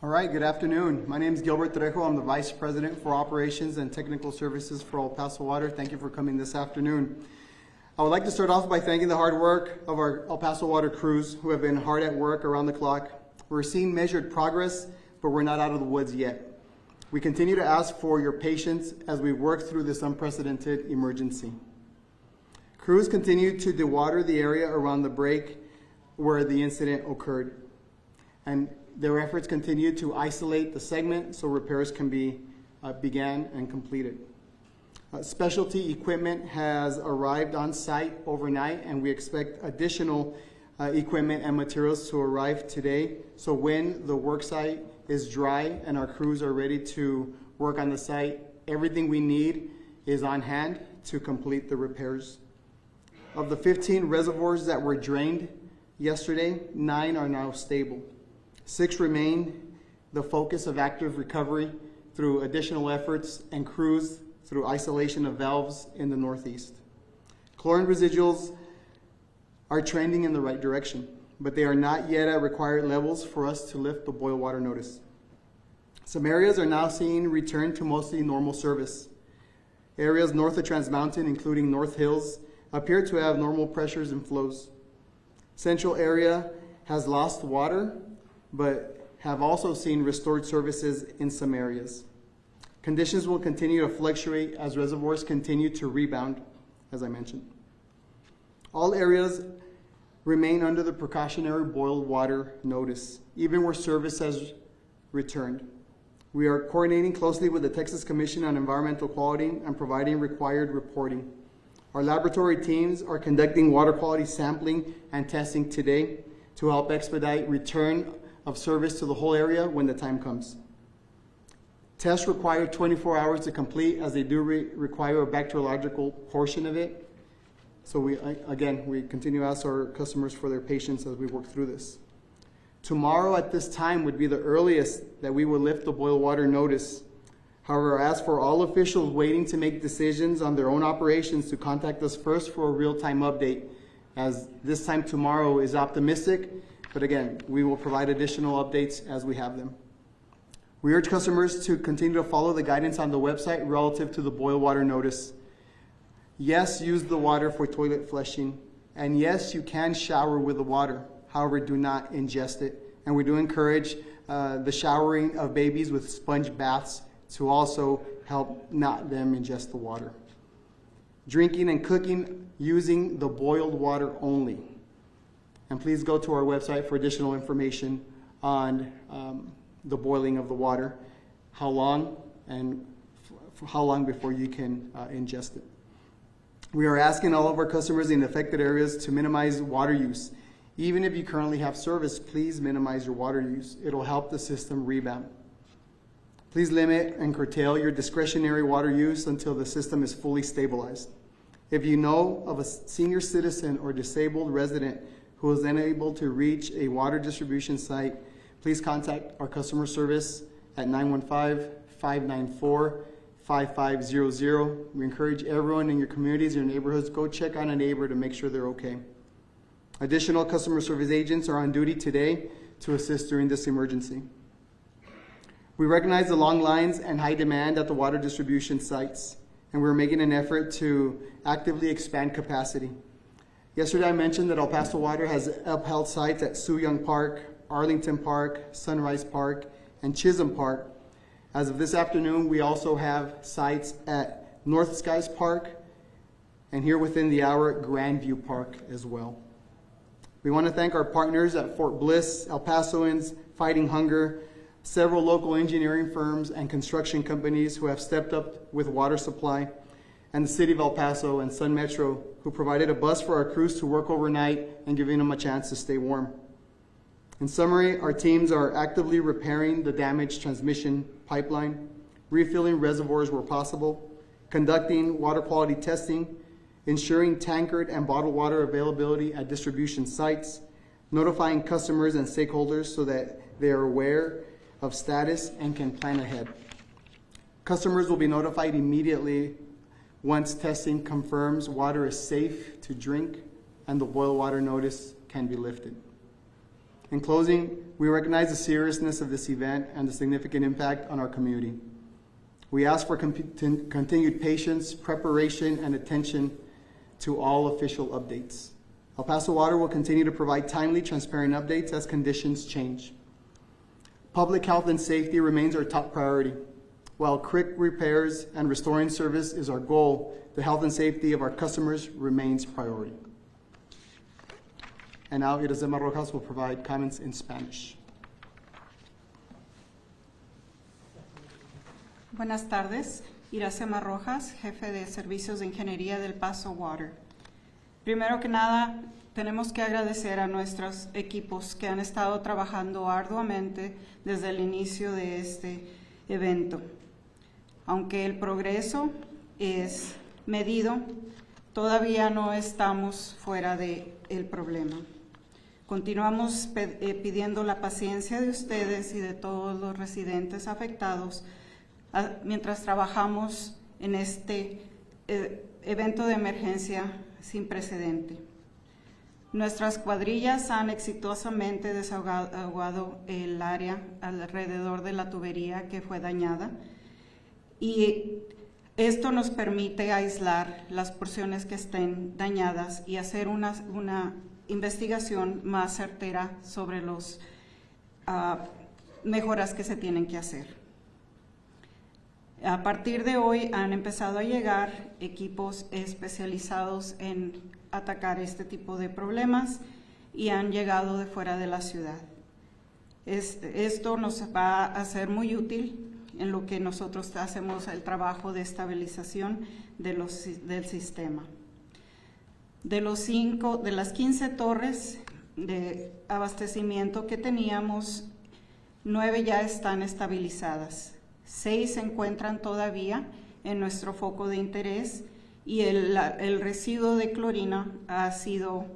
All right, good afternoon. My name is Gilbert Trejo. I'm the Vice President for Operations and Technical Services for Paso Water. Thank you for coming this afternoon. I would like to start off by thanking the hard work of our El Paso Water crews who have been hard at work around the clock. We're seeing measured progress, but we're not out of the woods yet. We continue to ask for your patience as we work through this unprecedented emergency. Crews continue to dewater the area around the break where the incident occurred, and their efforts continue to isolate the segment so repairs can be began and completed. Specialty equipment has arrived on site overnight, and we expect additional equipment and materials to arrive today. So when the work site is dry and our crews are ready to work on the site, everything we need is on hand to complete the repairs. Of the 15 reservoirs that were drained yesterday, 9 are now stable. 6 remain the focus of active recovery through additional efforts and crews through isolation of valves in the Northeast. Chlorine residuals are trending in the right direction, but they are not yet at required levels for us to lift the boil water notice. Some areas are now seeing return to mostly normal service. Areas north of Trans Mountain, including North Hills, appear to have normal pressures and flows. Central area has lost water, but have also seen restored services in some areas. Conditions will continue to fluctuate as reservoirs continue to rebound, as I mentioned. All areas remain under the precautionary boiled water notice, even where service has returned. We are coordinating closely with the Texas Commission on Environmental Quality and providing required reporting. Our laboratory teams are conducting water quality sampling and testing today to help expedite return of service to the whole area when the time comes. Tests require 24 hours to complete, as they do require a bacteriological portion of it. So we continue to ask our customers for their patience as we work through this. Tomorrow at this time would be the earliest that we will lift the boil water notice. However, I ask for all officials waiting to make decisions on their own operations to contact us first for a real-time update, as this time tomorrow is optimistic, but again, we will provide additional updates as we have them. We urge customers to continue to follow the guidance on the website relative to the boil water notice. Yes, use the water for toilet flushing, and yes, you can shower with the water. However, do not ingest it. And we do encourage the showering of babies with sponge baths to also help not them ingest the water. Drinking and cooking using the boiled water only. And please go to our website for additional information on the boiling of the water, how long, and for how long before you can ingest it. We are asking all of our customers in affected areas to minimize water use. Even if you currently have service, please minimize your water use. It'll help the system rebound. Please limit and curtail your discretionary water use until the system is fully stabilized. If you know of a senior citizen or disabled resident who is unable to reach a water distribution site, please contact our customer service at 915-594-5500. We encourage everyone in your communities, your neighborhoods, go check on a neighbor to make sure they're okay. Additional customer service agents are on duty today to assist during this emergency. We recognize the long lines and high demand at the water distribution sites, and we're making an effort to actively expand capacity. Yesterday I mentioned that El Paso Water has upheld sites at Su Young Park, Arlington Park, Sunrise Park, and Chisholm Park. As of this afternoon, we also have sites at North Skies Park, and here within the hour, Grandview Park as well. We want to thank our partners at Fort Bliss, El Pasoans, Fighting Hunger, several local engineering firms and construction companies who have stepped up with water supply, and the City of El Paso and Sun Metro, who provided a bus for our crews to work overnight and giving them a chance to stay warm. In summary, our teams are actively repairing the damaged transmission pipeline, refilling reservoirs where possible, conducting water quality testing, ensuring tankered and bottled water availability at distribution sites, notifying customers and stakeholders so that they are aware of status and can plan ahead. Customers will be notified immediately once testing confirms water is safe to drink and the boil water notice can be lifted. In closing, we recognize the seriousness of this event and the significant impact on our community. We ask for continued patience, preparation, and attention to all official updates. El Paso Water will continue to provide timely, transparent updates as conditions change. Public health and safety remains our top priority. While quick repairs and restoring service is our goal, the health and safety of our customers remains priority. And now Iracema Rojas will provide comments in Spanish. Buenas tardes, Iracema Rojas, jefe de Servicios de Ingeniería del Paso Water. Primero que nada, tenemos que agradecer a nuestros equipos que han estado trabajando arduamente desde el inicio de este evento. Aunque el progreso es medido, todavía no estamos fuera del problema. Continuamos pidiendo la paciencia de ustedes y de todos los residentes afectados mientras trabajamos en este evento de emergencia sin precedente. Nuestras cuadrillas han exitosamente desahogado el área alrededor de la tubería que fue dañada y esto nos permite aislar las porciones que estén dañadas y hacer una investigación más certera sobre las mejoras que se tienen que hacer. A partir de hoy han empezado a llegar equipos especializados en atacar este tipo de problemas y han llegado de fuera de la ciudad. Esto nos va a ser muy útil en lo que nosotros hacemos el trabajo de estabilización del sistema. De las 15 torres de abastecimiento que teníamos, 9 ya están estabilizadas. 6 se encuentran todavía en nuestro foco de interés y el residuo de clorina ha sido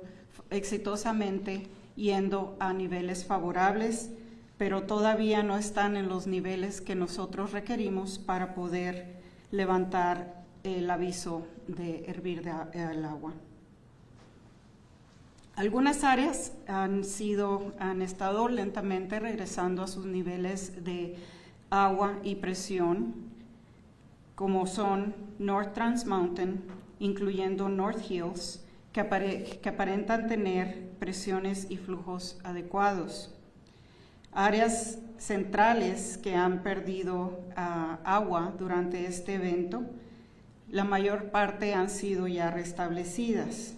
exitosamente yendo a niveles favorables, pero todavía no están en los niveles que nosotros requerimos para poder levantar el aviso de hervir el agua. Algunas áreas han estado lentamente regresando a sus niveles de agua y presión, como son North Trans Mountain, incluyendo North Hills, que aparentan tener presiones y flujos adecuados. Áreas centrales que han perdido agua durante este evento, la mayor parte han sido ya restablecidas,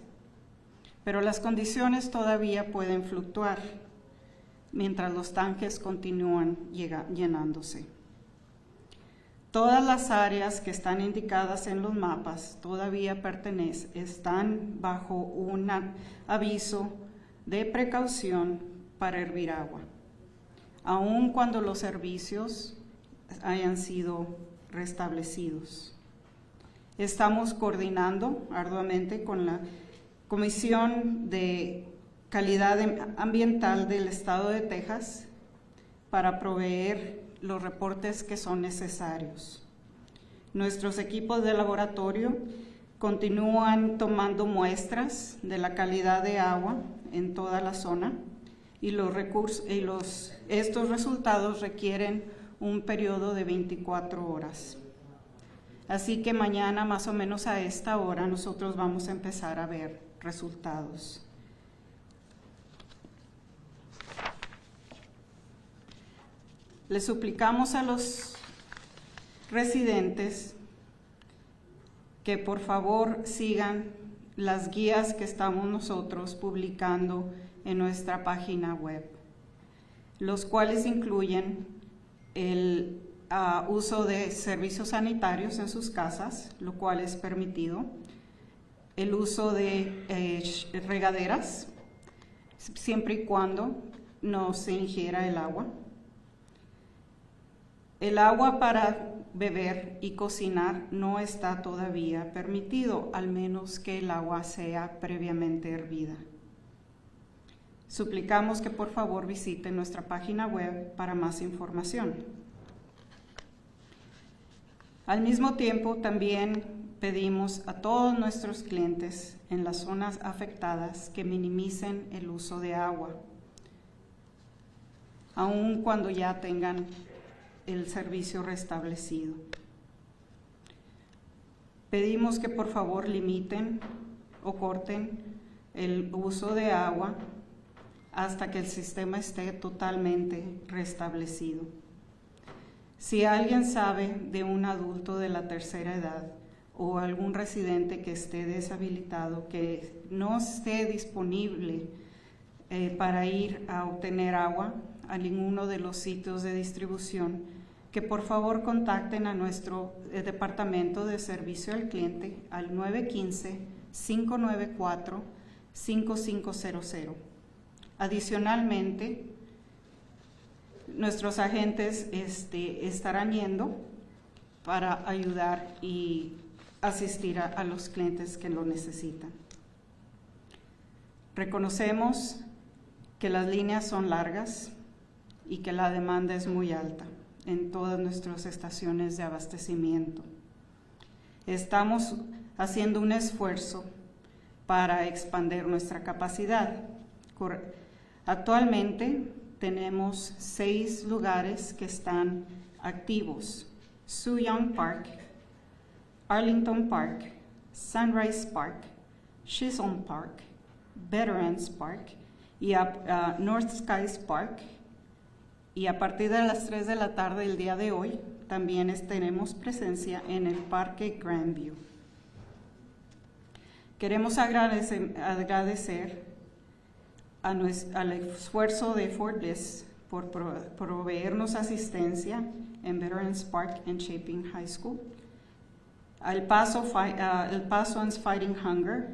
pero las condiciones todavía pueden fluctuar mientras los tanques continúan llenándose. Todas las áreas que están indicadas en los mapas todavía están bajo un aviso de precaución para hervir agua, aun cuando los servicios hayan sido restablecidos. Estamos coordinando arduamente con la Comisión de Calidad Ambiental del Estado de Texas para proveer los reportes que son necesarios. Nuestros equipos de laboratorio continúan tomando muestras de la calidad de agua en toda la zona y estos resultados requieren un periodo de 24 horas. Así que mañana, más o menos a esta hora, nosotros vamos a empezar a ver resultados. Le suplicamos a los residentes que por favor sigan las guías que estamos nosotros publicando en nuestra página web, los cuales incluyen el uso de servicios sanitarios en sus casas, lo cual es permitido, el uso de regaderas, siempre y cuando no se ingiera el agua. El agua para beber y cocinar no está todavía permitido, al menos que el agua sea previamente hervida. Suplicamos que por favor visiten nuestra página web para más información. Al mismo tiempo, también pedimos a todos nuestros clientes en las zonas afectadas que minimicen el uso de agua. aun cuando ya tengan el servicio restablecido. Pedimos que por favor limiten o corten el uso de agua hasta que el sistema esté totalmente restablecido. Si alguien sabe de un adulto de la tercera edad o algún residente que esté deshabilitado, que no esté disponible para ir a obtener agua a ninguno de los sitios de distribución, que por favor contacten a nuestro Departamento de Servicio al Cliente al 915-594-5500. Adicionalmente, nuestros agentes estarán yendo para ayudar y asistir a los clientes que lo necesitan. Reconocemos que las líneas son largas y que la demanda es muy alta en todas nuestras estaciones de abastecimiento. Estamos haciendo un esfuerzo para expandir nuestra capacidad. Actualmente tenemos 6 lugares que están activos: Young Park, Arlington Park, Sunrise Park, Chisholm Park, Veterans Park y North Skies Park. Y a partir de las 3 de la tarde del día de hoy, también tenemos presencia en el Parque Grandview. Queremos agradecer al esfuerzo de Fort Bliss por proveernos asistencia en Veterans Park en Chapin High School, al Paso and Fighting Hunger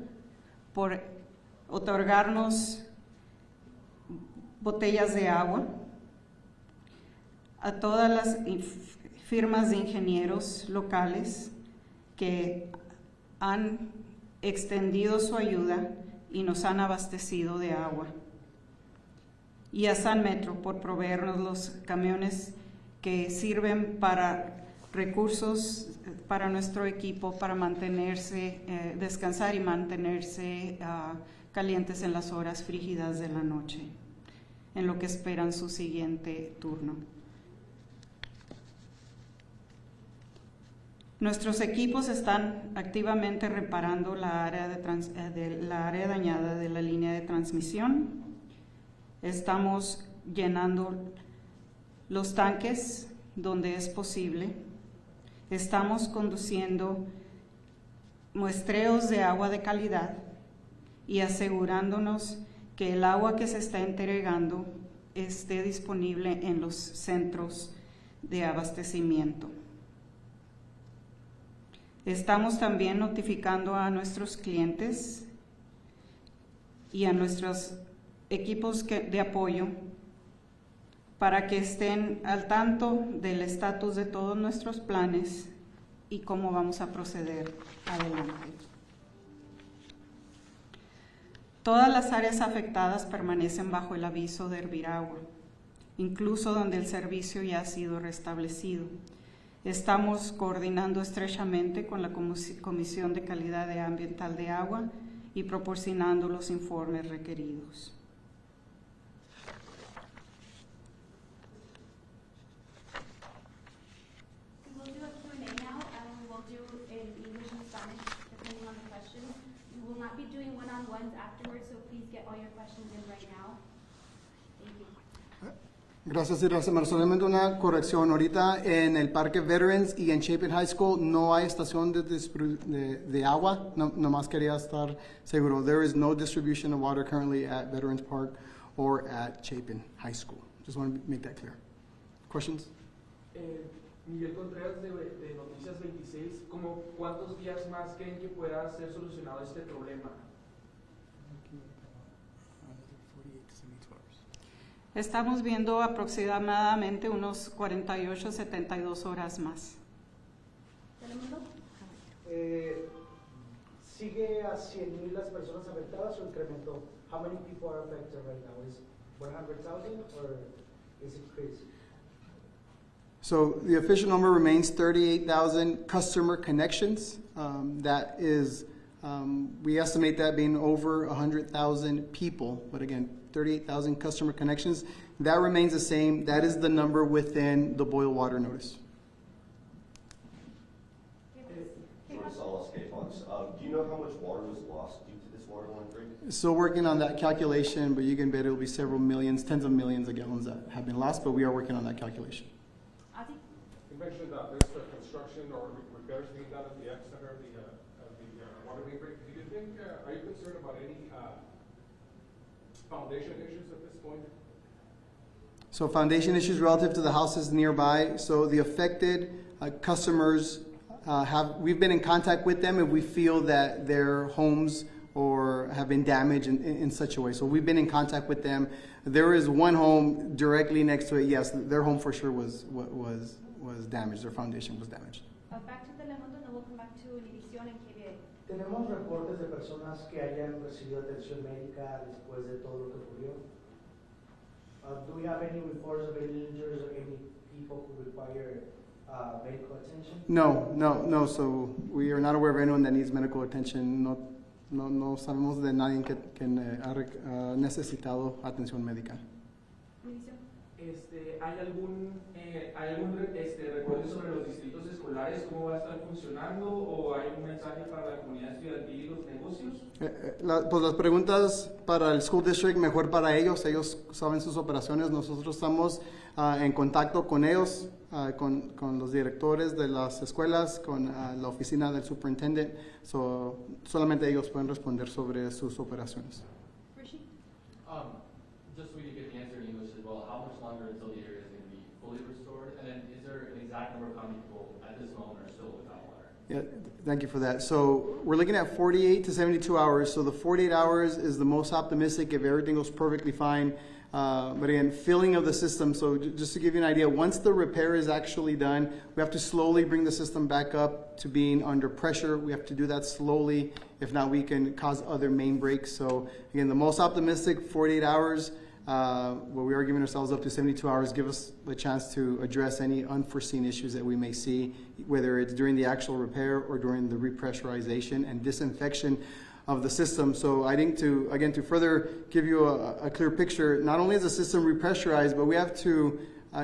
por otorgarnos botellas de agua, a todas las firmas de ingenieros locales que han extendido su ayuda y nos han abastecido de agua, y a San Metro por proveernos los camiones que sirven para recursos para nuestro equipo para mantenerse, descansar y mantenerse calientes en las horas frígidas de la noche, en lo que esperan su siguiente turno. Nuestros equipos están activamente reparando la área dañada de la línea de transmisión. Estamos llenando los tanques donde es posible. Estamos conduciendo muestreos de agua de calidad y asegurándonos que el agua que se está entregando esté disponible en los centros de abastecimiento. Estamos también notificando a nuestros clientes y a nuestros equipos de apoyo para que estén al tanto del estatus de todos nuestros planes y cómo vamos a proceder adelante. Todas las áreas afectadas permanecen bajo el aviso de hervir agua, incluso donde el servicio ya ha sido restablecido. Estamos coordinando estrechamente con la Comisión de Calidad Ambiental de Agua y proporcionando los informes requeridos. We will do a Q&A now, and we will do in English and Spanish, depending on the questions. We will not be doing one-on-ones afterwards, so please get all your questions in right now. Thank you. Gracias, Iracema. Solamente una corrección. Ahorita en el Parque Veterans y en Chapin High School no hay estación de agua. Nomás quería estar seguro. There is no distribution of water currently at Veterans Park or at Chapin High School. Just want to make that clear. Questions? Miguel Contreras de Noticias 26. ¿Cómo cuántos días más creen que pueda ser solucionado este problema? Estamos viendo aproximadamente unos 48, 72 horas más. ¿Telemundo? ¿Sigue a 100,000 las personas afectadas o incrementó? How many people are affected right now? Is 100,000 or is it crazy? So the official number remains 38,000 customer connections. That is, we estimate that being over 100,000 people, but again, 38,000 customer connections. That remains the same. That is the number within the boil water notice. Jordan Salas, K-Fox. Do you know how much water was lost due to this water line break? Still working on that calculation, but you can bet it will be several millions, tens of millions of gallons that have been lost, but we are working on that calculation. Ozzy? You mentioned that there's construction or repairs being done at the epicenter of the water main break. Do you think, are you concerned about any foundation issues at this point? So foundation issues relative to the houses nearby. So the affected customers we've been in contact with them if we feel that their homes or have been damaged in such a way. So we've been in contact with them. There is one home directly next to it. Yes, their home for sure was damaged. Their foundation was damaged. Back to Telemundo, and then we'll come back to Univision and KBA. ¿Tenemos reportes de personas que hayan recibido atención médica después de todo lo que ocurrió? Do we have any reports of any injuries or any people who require medical attention? No. So we are not aware of anyone that needs medical attention. No sabemos de nadie que ha necesitado atención médica. Univision? ¿Hay algún reporte sobre los distritos escolares, cómo va a estar funcionando, o hay un mensaje para la comunidad estudiantil y los negocios? Pues las preguntas para el school district, mejor para ellos saben sus operaciones. Nosotros estamos en contacto con ellos, con los directores de las escuelas, con la oficina del superintendente. Solamente ellos pueden responder sobre sus operaciones. Rishi? Just so we can get the answer in English as well, how much longer until the area is going to be fully restored? And then is there an exact number of how many people at this moment are still without water? Yeah, thank you for that. So we're looking at 48 to 72 hours. So the 48 hours is the most optimistic if everything goes perfectly fine. But again, filling of the system. So just to give you an idea, once the repair is actually done, we have to slowly bring the system back up to being under pressure. We have to do that slowly. If not, we can cause other main breaks. So again, the most optimistic 48 hours. But we are giving ourselves up to 72 hours, give us the chance to address any unforeseen issues that we may see, whether it's during the actual repair or during the repressurization and disinfection of the system. So I think to further give you a clear picture, not only is the system repressurized, but we have to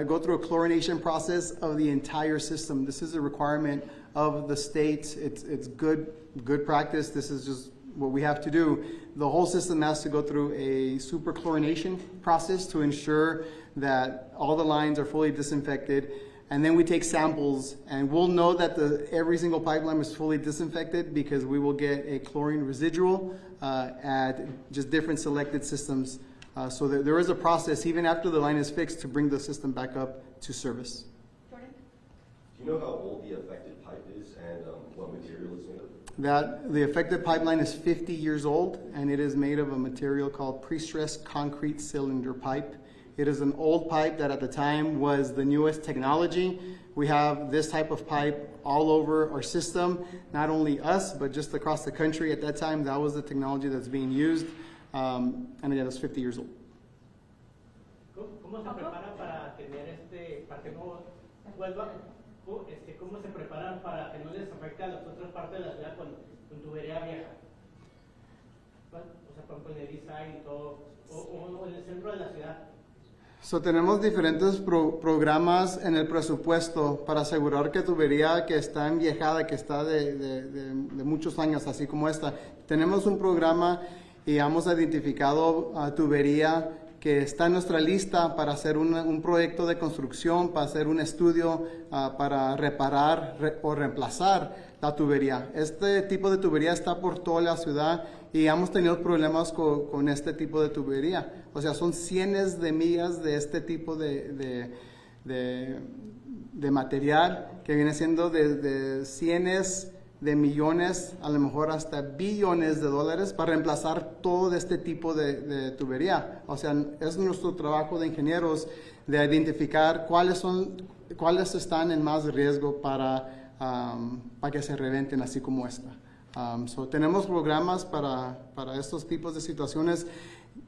go through a chlorination process of the entire system. This is a requirement of the state. It's good practice. This is just what we have to do. The whole system has to go through a super chlorination process to ensure that all the lines are fully disinfected. And then we take samples, and we'll know that every single pipeline is fully disinfected because we will get a chlorine residual at just different selected systems. So there is a process, even after the line is fixed, to bring the system back up to service. Jordan? Do you know how old the affected pipe is and what material it's made of? That the affected pipeline is 50 years old, and it is made of a material called pre-stressed concrete cylinder pipe. It is an old pipe that at the time was the newest technology. We have this type of pipe all over our system, not only us, but just across the country. At that time, that was the technology that's being used, and again, it's 50 years old. ¿Cómo se prepara para tener para que no vuelva? ¿Cómo se preparan para que no les afecte a las otras partes de la ciudad con tubería vieja? O sea, con el design y todo, o en el centro de la ciudad. So, tenemos diferentes programas en el presupuesto para asegurar que tubería que está enviejada, que está de muchos años, así como esta. Tenemos un programa y hemos identificado tubería que está en nuestra lista para hacer un proyecto de construcción, para hacer un estudio para reparar o reemplazar la tubería. Este tipo de tubería está por toda la ciudad y hemos tenido problemas con este tipo de tubería. O sea, son cientos de millas de este tipo de material que viene siendo de cientos de millones, a lo mejor hasta billones de dólares para reemplazar todo este tipo de tubería. O sea, es nuestro trabajo de ingenieros de identificar cuáles están en más riesgo para que se reventen, así como esta. Tenemos programas para estos tipos de situaciones.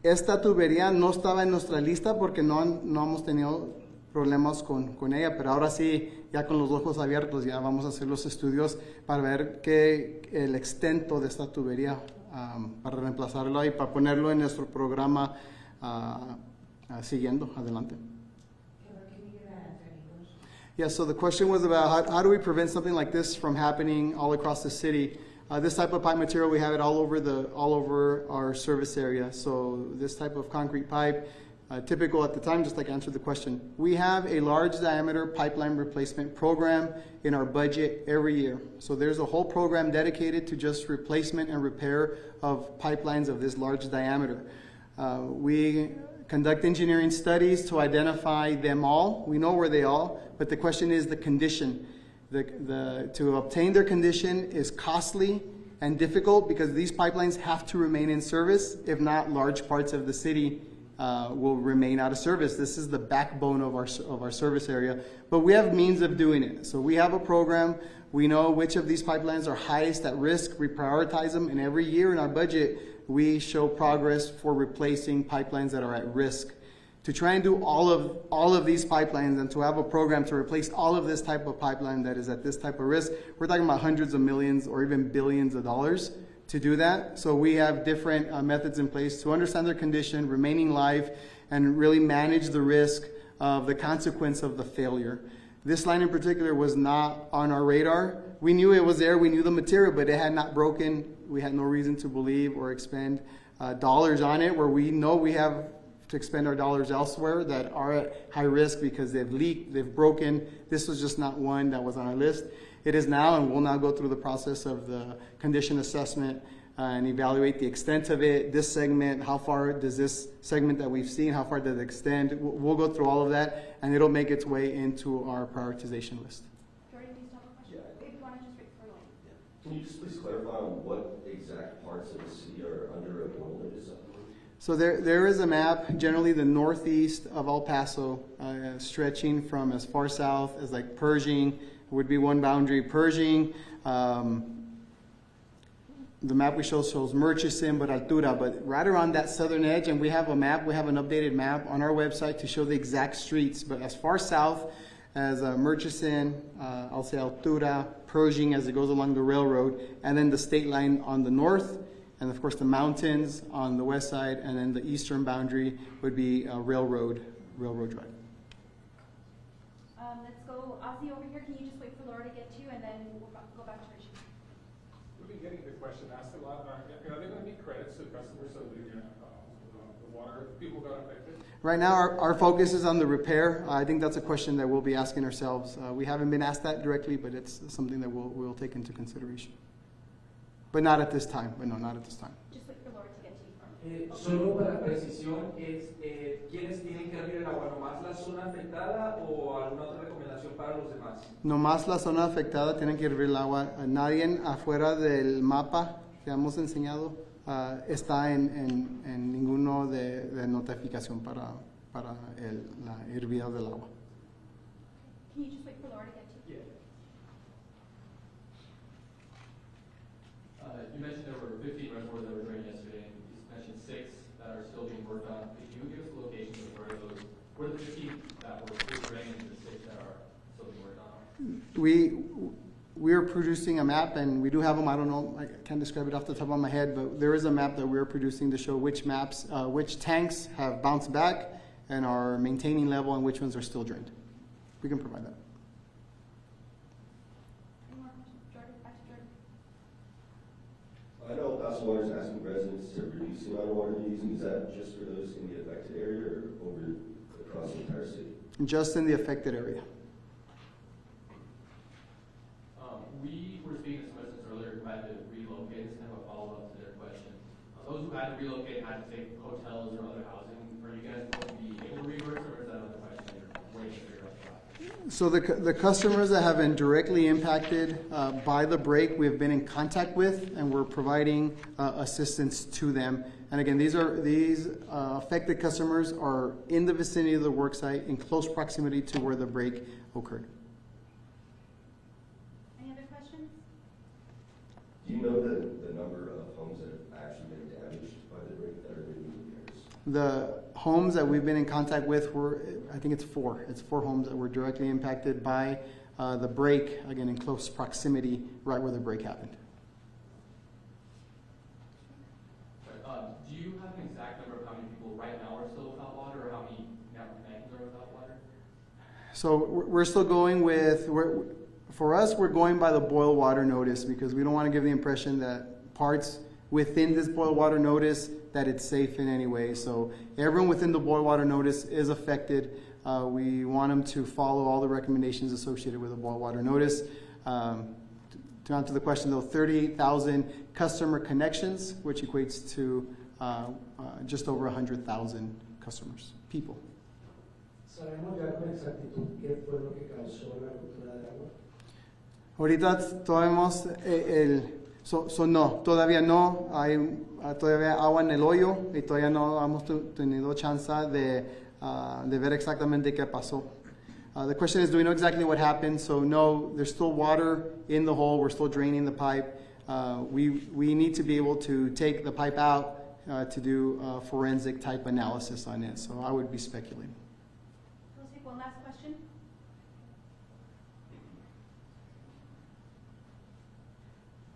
Esta tubería no estaba en nuestra lista porque no hemos tenido problemas con ella, pero ahora sí, ya con los ojos abiertos, ya vamos a hacer los estudios para ver el extento de esta tubería para reemplazarlo y para ponerlo en nuestro programa siguiendo adelante. Yeah, so the question was about how do we prevent something like this from happening all across the city? This type of pipe material, we have it all over our service area. So this type of concrete pipe, typical at the time, just like I answered the question. We have a large diameter pipeline replacement program in our budget every year. So there's a whole program dedicated to just replacement and repair of pipelines of this large diameter. We conduct engineering studies to identify them all. We know where they are, but the question is the condition. To obtain their condition is costly and difficult because these pipelines have to remain in service. If not, large parts of the city will remain out of service. This is the backbone of our service area, but we have means of doing it. So we have a program. We know which of these pipelines are highest at risk. We prioritize them, and every year in our budget, we show progress for replacing pipelines that are at risk. To try and do all of these pipelines and to have a program to replace all of this type of pipeline that is at this type of risk, we're talking about hundreds of millions or even billions of dollars to do that. So we have different methods in place to understand their condition, remaining live, and really manage the risk of the consequence of the failure. This line in particular was not on our radar. We knew it was there, we knew the material, but it had not broken. We had no reason to believe or expend dollars on it, where we know we have to expend our dollars elsewhere that are at high risk because they've leaked, they've broken. This was just not one that was on our list. It is now, and we'll now go through the process of the condition assessment and evaluate the extent of it, this segment, how far does this segment that we've seen, how far does it extend? We'll go through all of that, and it'll make its way into our prioritization list. Jordan, do you still have a question? Yeah. If you want to just wait for Lloyd. Can you just please clarify on what exact parts of the city are under enrollment? Is that So there is a map, generally the northeast of El Paso, stretching from as far south as like Pershing would be one boundary. Pershing, the map we shows Murchison, but Altura, but right around that southern edge, and we have a map, we have an updated map on our website to show the exact streets, but as far south as Murchison, I'll say Altura, Pershing as it goes along the railroad, and then the state line on the north, and of course the mountains on the west side, and then the eastern boundary would be Railroad Drive. Let's go, Ozzy over here. Can you just wait for Laura to get to you, and then we'll go back to Richie. We've been getting the question asked a lot. Are there going to be credits to customers of the water people got affected? Right now, our focus is on the repair. I think that's a question that we'll be asking ourselves. We haven't been asked that directly, but it's something that we'll take into consideration. But not at this time. But no, not at this time. Just wait for Laura to get to you. Solo para precisión, ¿quiénes tienen que abrir el agua? ¿Nomás la zona afectada o alguna otra recomendación para los demás? Nomás la zona afectada tiene que hervir el agua. Nadie afuera del mapa que hemos enseñado está en ninguno de notificación para la hervida del agua. Can you just wait for Laura to get to you? Yeah. You mentioned there were 15 reservoirs that were drained yesterday, and you mentioned 6 that are still being worked on. Could you give us the locations of where the 15 that were drained and the 6 that are still being worked on? We are producing a map, and we do have them. I don't know, I can't describe it off the top of my head, but there is a map that we're producing to show which tanks have bounced back and are maintaining level, and which ones are still drained. We can provide that. Any more questions? Jordan, back to Jordan. I know Paso Water is asking residents to reduce the amount of water they're using. Is that just for those in the affected area or across the entire city? Just in the affected area. We were speaking to some residents earlier who had to relocate. It's kind of a follow-up to their question. Those who had to relocate had to take hotels or other housing. Are you guys going to be able to reimburse, or is that another question you're waiting to figure out? So the customers that have been directly impacted by the break, we have been in contact with, and we're providing assistance to them. And again, these affected customers are in the vicinity of the work site, in close proximity to where the break occurred. Any other questions? Do you know the number of homes that have actually been damaged by the break that are going to need repairs? The homes that we've been in contact with I think it's 4. It's 4 homes that were directly impacted by the break, again, in close proximity, right where the break happened. Do you have an exact number of how many people right now are still So we're still going with, for us, we're going by the boil water notice because we don't want to give the impression that parts within this boil water notice that it's safe in any way. So everyone within the boil water notice is affected. We want them to follow all the recommendations associated with the boil water notice. To answer the question though, 38,000 customer connections, which equates to just over 100,000 customers, people. ¿Sabemos ya con exactitud qué fue lo que causó la ruptura de agua? Ahorita no, todavía no, hay todavía agua en el hoyo y todavía no hemos tenido chance de ver exactamente qué pasó. The question is, do we know exactly what happened? So no, there's still water in the hole, we're still draining the pipe. We need to be able to take the pipe out to do a forensic type analysis on it, so I would be speculating. We'll take one last question.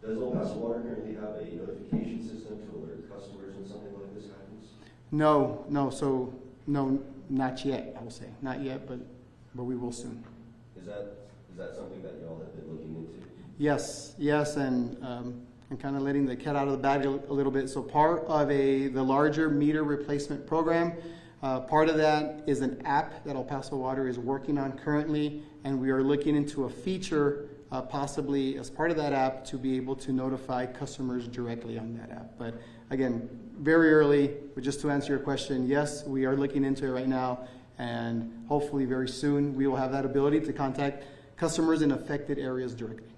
Does El Paso Water currently have a notification system to alert customers when something like this happens? No, not yet, I will say. Not yet, but we will soon. Is that something that y'all have been looking into? Yes, and kind of letting the cat out of the bag a little bit. So part of the larger meter replacement program, part of that is an app that El Paso Water is working on currently, and we are looking into a feature possibly as part of that app to be able to notify customers directly on that app. But again, very early, but just to answer your question, yes, we are looking into it right now, and hopefully very soon we will have that ability to contact customers in affected areas directly.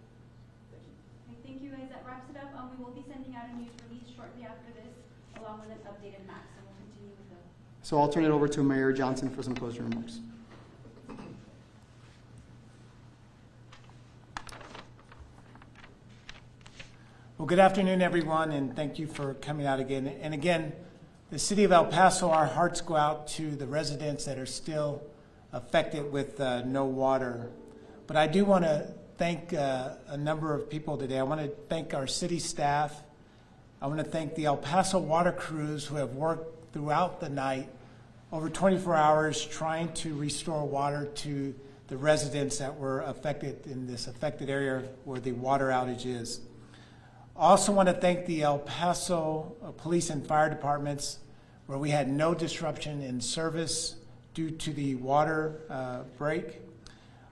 Okay, thank you guys. That wraps it up. We will be sending out a news release shortly after this, along with an updated map, so we'll continue with the. So I'll turn it over to Mayor Johnson for some closing remarks. Well, good afternoon, everyone, and thank you for coming out again. And again, the city of El Paso, our hearts go out to the residents that are still affected with no water. But I do want to thank a number of people today. I want to thank our city staff. I want to thank the El Paso water crews who have worked throughout the night, over 24 hours, trying to restore water to the residents that were affected in this affected area where the water outage is. I also want to thank the El Paso police and fire departments, where we had no disruption in service due to the water break.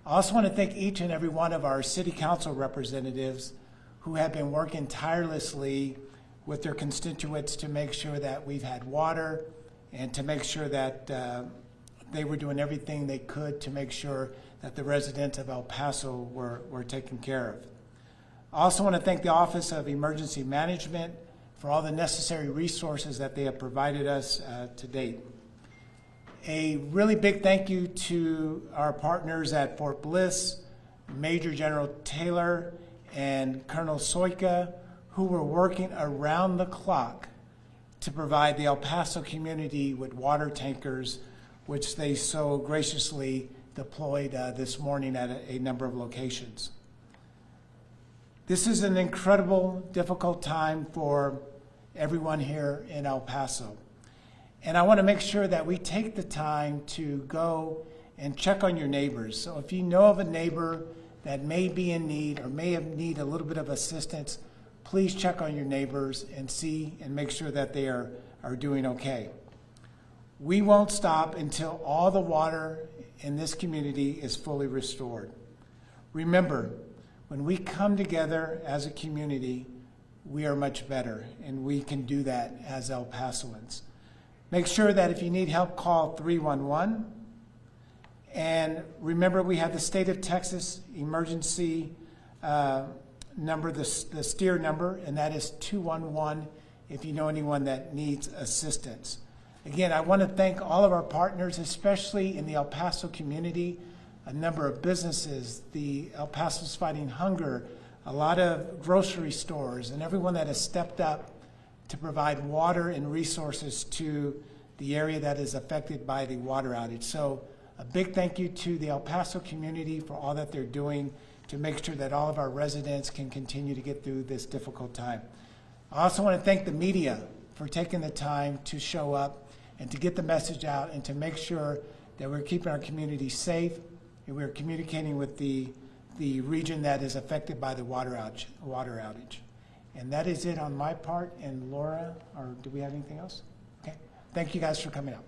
I also want to thank each and every one of our city council representatives who have been working tirelessly with their constituents to make sure that we've had water and to make sure that they were doing everything they could to make sure that the residents of El Paso were taken care of. I also want to thank the Office of Emergency Management for all the necessary resources that they have provided us to date. A really big thank you to our partners at Fort Bliss, Major General Taylor and Colonel Soika, who were working around the clock to provide the El Paso community with water tankers, which they so graciously deployed this morning at a number of locations. This is an incredible, difficult time for everyone here in El Paso. And I want to make sure that we take the time to go and check on your neighbors. So if you know of a neighbor that may be in need or may need a little bit of assistance, please check on your neighbors and see and make sure that they are doing okay. We won't stop until all the water in this community is fully restored. Remember, when we come together as a community, we are much better, and we can do that as El Pasoans. Make sure that if you need help, call 311. And remember, we have the State of Texas emergency number, the STEER number, and that is 211 if you know anyone that needs assistance. Again, I want to thank all of our partners, especially in the El Paso community, a number of businesses, the El Paso's Fighting Hunger, a lot of grocery stores, and everyone that has stepped up to provide water and resources to the area that is affected by the water outage. So a big thank you to the El Paso community for all that they're doing to make sure that all of our residents can continue to get through this difficult time. I also want to thank the media for taking the time to show up and to get the message out and to make sure that we're keeping our community safe and we're communicating with the region that is affected by the water outage. And that is it on my part. And Laura, or do we have anything else? Okay. Thank you guys for coming out.